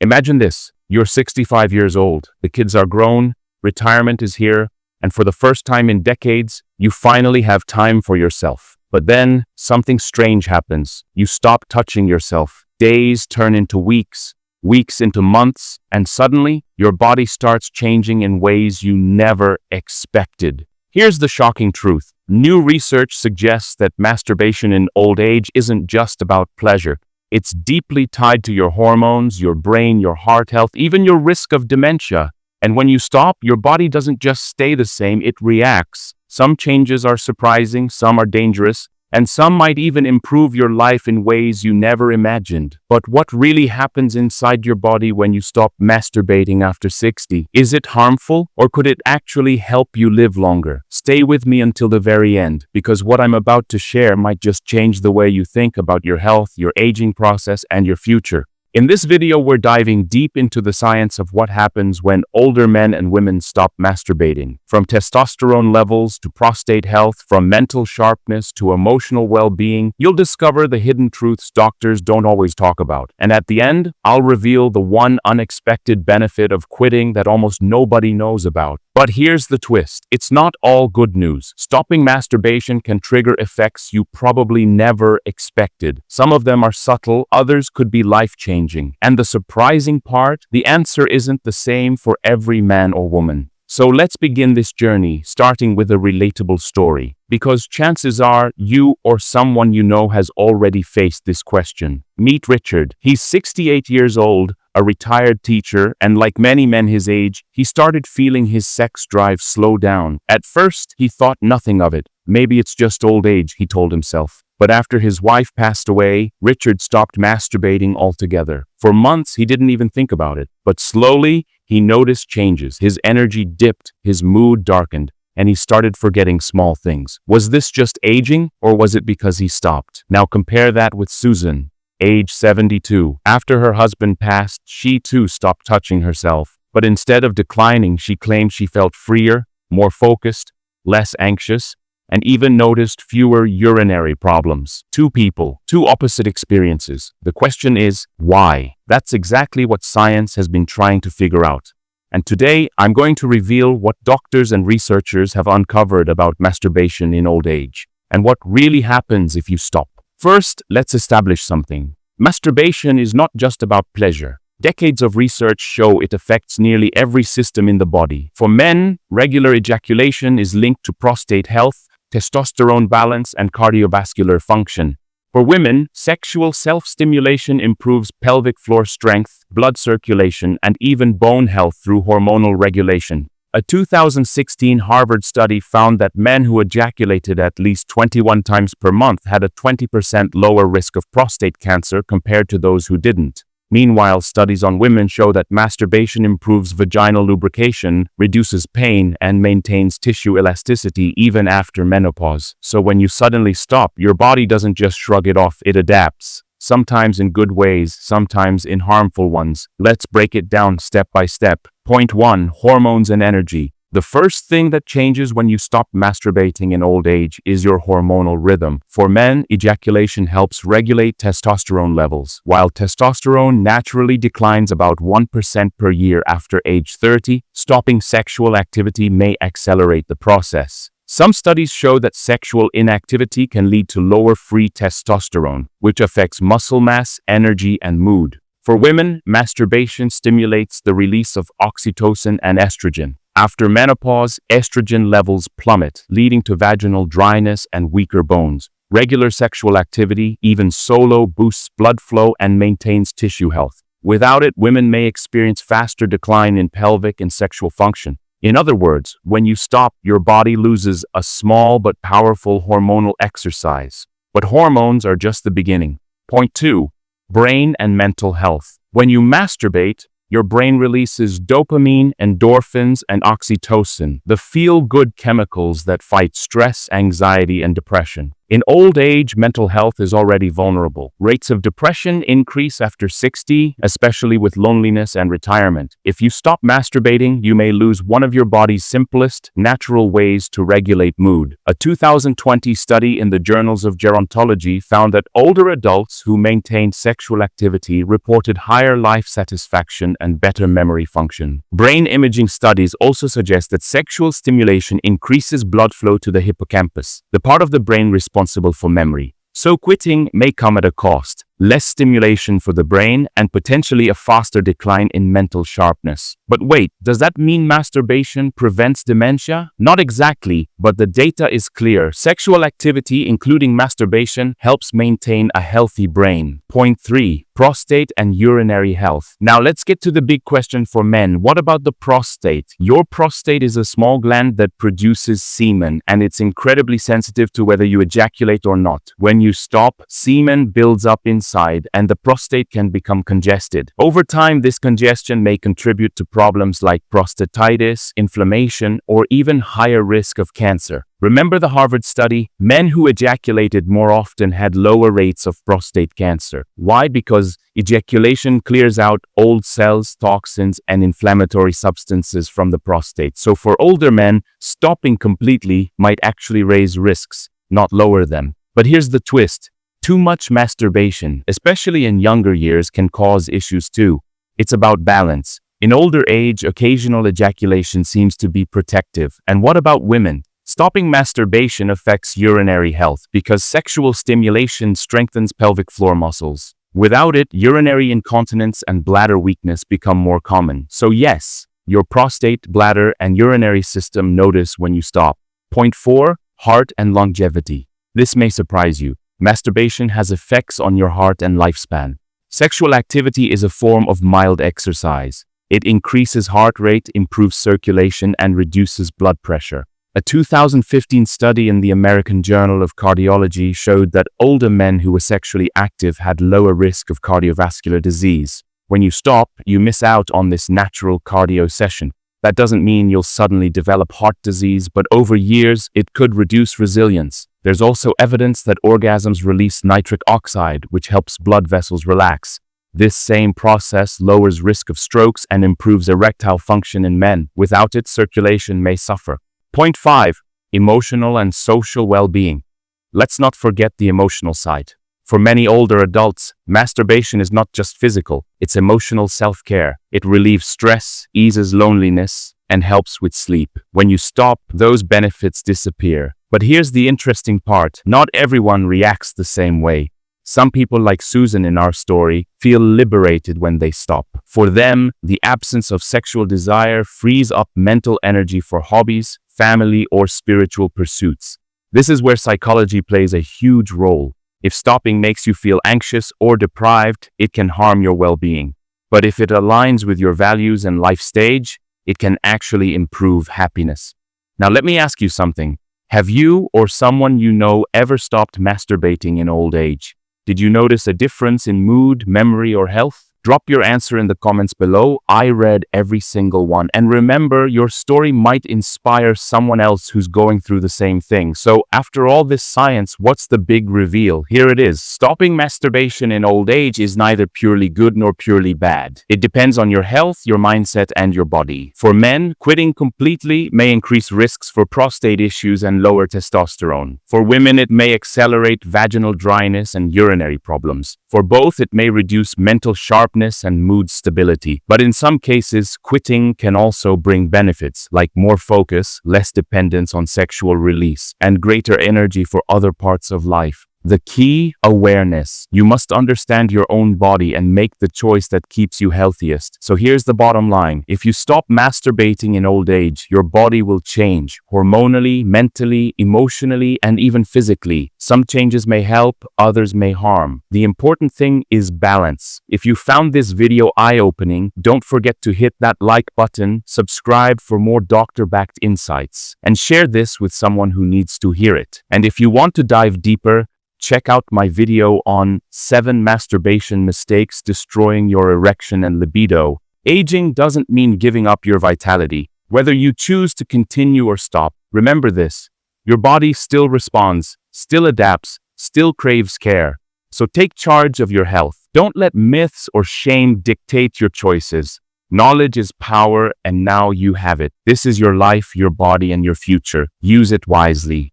Imagine this. You're 65 years old. The kids are grown, retirement is here, and for the first time in decades, you finally have time for yourself. But then something strange happens. You stop touching yourself. Days turn into weeks, weeks into months, and suddenly your body starts changing in ways you never expected. Here's the shocking truth. New research suggests that masturbation in old age isn't just about pleasure. It's deeply tied to your hormones, your brain, your heart health, even your risk of dementia. And when you stop, your body doesn't just stay the same, it reacts. Some changes are surprising, some are dangerous, and some might even improve your life in ways you never imagined. But what really happens inside your body when you stop masturbating after 60? Is it harmful, or could it actually help you live longer? Stay with me until the very end, because what I'm about to share might just change the way you think about your health, your aging process, and your future. In this video, we're diving deep into the science of what happens when older men and women stop masturbating. From testosterone levels to prostate health, from mental sharpness to emotional well-being, you'll discover the hidden truths doctors don't always talk about. And at the end, I'll reveal the one unexpected benefit of quitting that almost nobody knows about. But here's the twist. It's not all good news. Stopping masturbation can trigger effects you probably never expected. Some of them are subtle, others could be life-changing. And the surprising part, the answer isn't the same for every man or woman. So let's begin this journey, starting with a relatable story. Because chances are you or someone you know has already faced this question. Meet Richard. He's 68 years old, a retired teacher, and like many men his age, he started feeling his sex drive slow down. At first, he thought nothing of it. Maybe it's just old age, he told himself. But after his wife passed away, Richard stopped masturbating altogether. For months, he didn't even think about it. But slowly, he noticed changes. His energy dipped, his mood darkened, and he started forgetting small things. Was this just aging, or was it because he stopped? Now compare that with Susan, age 72. After her husband passed, she too stopped touching herself. But instead of declining, she claimed she felt freer, more focused, less anxious, and even noticed fewer urinary problems. Two people, two opposite experiences. The question is, why? That's exactly what science has been trying to figure out. And today, I'm going to reveal what doctors and researchers have uncovered about masturbation in old age, and what really happens if you stop. First, let's establish something. Masturbation is not just about pleasure. Decades of research show it affects nearly every system in the body. For men, regular ejaculation is linked to prostate health, testosterone balance, and cardiovascular function. For women, sexual self-stimulation improves pelvic floor strength, blood circulation, and even bone health through hormonal regulation. A 2016 Harvard study found that men who ejaculated at least 21 times per month had a 20% lower risk of prostate cancer compared to those who didn't. Meanwhile, studies on women show that masturbation improves vaginal lubrication, reduces pain, and maintains tissue elasticity even after menopause. So when you suddenly stop, your body doesn't just shrug it off, it adapts. Sometimes in good ways, sometimes in harmful ones. Let's break it down step by step. Point 1. Hormones and energy. The first thing that changes when you stop masturbating in old age is your hormonal rhythm. For men, ejaculation helps regulate testosterone levels. While testosterone naturally declines about 1% per year after age 30, stopping sexual activity may accelerate the process. Some studies show that sexual inactivity can lead to lower free testosterone, which affects muscle mass, energy, and mood. For women, masturbation stimulates the release of oxytocin and estrogen. After menopause, estrogen levels plummet, leading to vaginal dryness and weaker bones. Regular sexual activity, even solo, boosts blood flow and maintains tissue health. Without it, women may experience faster decline in pelvic and sexual function. In other words, when you stop, your body loses a small but powerful hormonal exercise. But hormones are just the beginning. Point 2. Brain and mental health. When you masturbate, your brain releases dopamine, endorphins, and oxytocin, the feel-good chemicals that fight stress, anxiety, and depression. In old age, mental health is already vulnerable. Rates of depression increase after 60, especially with loneliness and retirement. If you stop masturbating, you may lose one of your body's simplest, natural ways to regulate mood. A 2020 study in the Journals of Gerontology found that older adults who maintained sexual activity reported higher life satisfaction and better memory function. Brain imaging studies also suggest that sexual stimulation increases blood flow to the hippocampus, the part of the brain responsible for memory. So quitting may come at a cost. Less stimulation for the brain and potentially a faster decline in mental sharpness. But wait, does that mean masturbation prevents dementia? Not exactly, but the data is clear. Sexual activity, including masturbation, helps maintain a healthy brain. Point 3. Prostate and urinary health. Now let's get to the big question for men. What about the prostate? Your prostate is a small gland that produces semen, and it's incredibly sensitive to whether you ejaculate or not. When you stop, semen builds up inside and the prostate can become congested. Over time, this congestion may contribute to problems like prostatitis, inflammation, or even higher risk of cancer. Remember the Harvard study? Men who ejaculated more often had lower rates of prostate cancer. Why? Because ejaculation clears out old cells, toxins, and inflammatory substances from the prostate. So for older men, stopping completely might actually raise risks, not lower them. But here's the twist. Too much masturbation, especially in younger years, can cause issues too. It's about balance. In older age, occasional ejaculation seems to be protective. And what about women? Stopping masturbation affects urinary health because sexual stimulation strengthens pelvic floor muscles. Without it, urinary incontinence and bladder weakness become more common. So yes, your prostate, bladder, and urinary system notice when you stop. Point 4. Heart and longevity. This may surprise you. Masturbation has effects on your heart and lifespan. Sexual activity is a form of mild exercise. It increases heart rate, improves circulation, and reduces blood pressure. A 2015 study in the American Journal of Cardiology showed that older men who were sexually active had lower risk of cardiovascular disease. When you stop, you miss out on this natural cardio session. That doesn't mean you'll suddenly develop heart disease, but over years, it could reduce resilience. There's also evidence that orgasms release nitric oxide, which helps blood vessels relax. This same process lowers risk of strokes and improves erectile function in men. Without it, circulation may suffer. Point 5. Emotional and social well-being. Let's not forget the emotional side. For many older adults, masturbation is not just physical, it's emotional self-care. It relieves stress, eases loneliness, and helps with sleep. When you stop, those benefits disappear. But here's the interesting part. Not everyone reacts the same way. Some people, like Susan in our story, feel liberated when they stop. For them, the absence of sexual desire frees up mental energy for hobbies, family, or spiritual pursuits. This is where psychology plays a huge role. If stopping makes you feel anxious or deprived, it can harm your well-being. But if it aligns with your values and life stage, it can actually improve happiness. Now let me ask you something. Have you or someone you know ever stopped masturbating in old age? Did you notice a difference in mood, memory, or health? Drop your answer in the comments below. I read every single one. And remember, your story might inspire someone else who's going through the same thing. So after all this science, what's the big reveal? Here it is. Stopping masturbation in old age is neither purely good nor purely bad. It depends on your health, your mindset, and your body. For men, quitting completely may increase risks for prostate issues and lower testosterone. For women, it may accelerate vaginal dryness and urinary problems. For both, it may reduce mental sharpness and mood stability. But in some cases, quitting can also bring benefits like more focus, less dependence on sexual release, and greater energy for other parts of life. The key: awareness. You must understand your own body and make the choice that keeps you healthiest. So here's the bottom line. If you stop masturbating in old age, your body will change hormonally, mentally, emotionally, and even physically. Some changes may help, others may harm. The important thing is balance. If you found this video eye-opening, don't forget to hit that like button, subscribe for more doctor-backed insights, and share this with someone who needs to hear it. And if you want to dive deeper, check out my video on 7 masturbation mistakes destroying your erection and libido. Aging doesn't mean giving up your vitality. Whether you choose to continue or stop, remember this: your body still responds. still adapts, still craves care. So take charge of your health. Don't let myths or shame dictate your choices. Knowledge is power, and now you have it. This is your life, your body, and your future. Use it wisely.